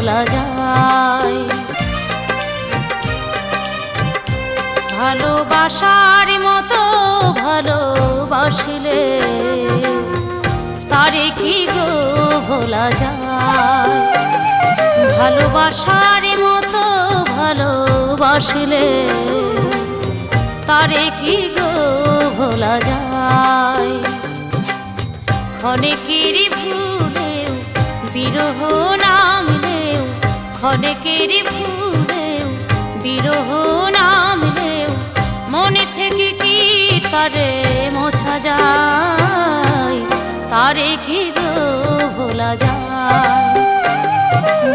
ভোলা যায়। ভালোবাসার মতো ভালোবাসলে তারে কি গো ভোলা যায়। ভালোবাসার মতো ভালোবাসলে তারে কি গো ভোলা যায়। ক্ষণেকের ভুলেও বিরহ নামলেও, ক্ষণেকের ভুলেও বিরহ নামলেও মনে থেকে কি তারে মোছা যায়। তারে কি গো ভোলা যায়।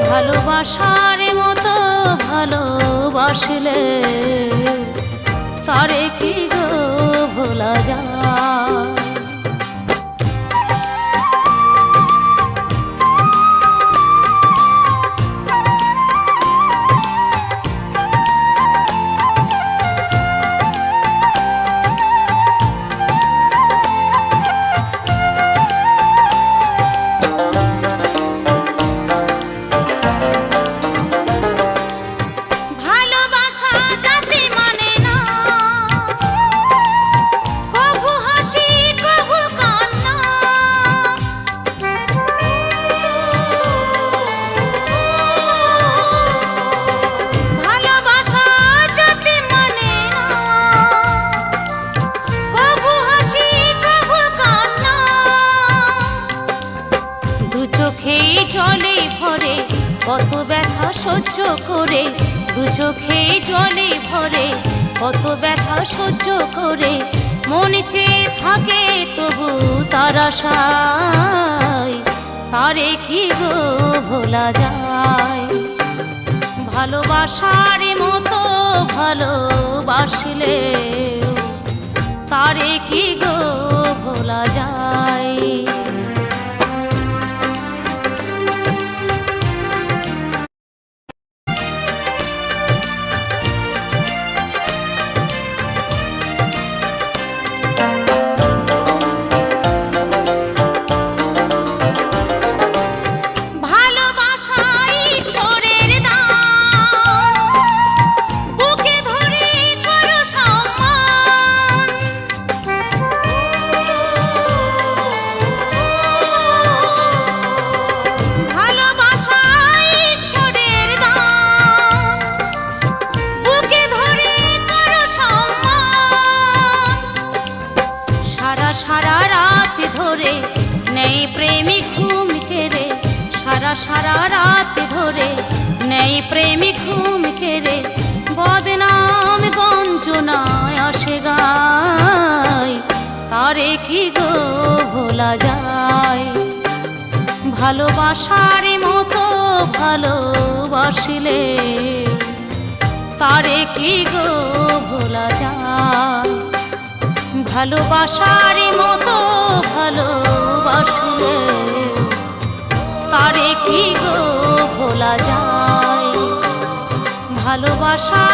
ভালোবাসার মতো ভালোবাসলে তারে কি গো ভোলা যায়। জলে ভরে কত ব্যথা সহ্য করে, দু চোখে জলে ভরে কত ব্যথা সহ্য করে মন চেয়ে থাকে তবু তার আশায়। তারে কি গো ভোলা যায়। ভালোবাসার মতো ভালোবাসলে তারে কি গো ভোলা যায়। সারা রাত ধরে নেই প্রেমিক ঘুম কেড়ে, সারা রাত ধরে নেই প্রেমিক ঘুম কেড়ে বদনাম গঞ্জনায় আসে গায়। তারে কি গো ভোলা যায়। ভালোবাসার মতো ভালোবাসলে তারে কি গো ভোলা যায়। ভালোবাসার মতো ভালোবাসলে তারে কি গো ভোলা যায়। ভালোবাসার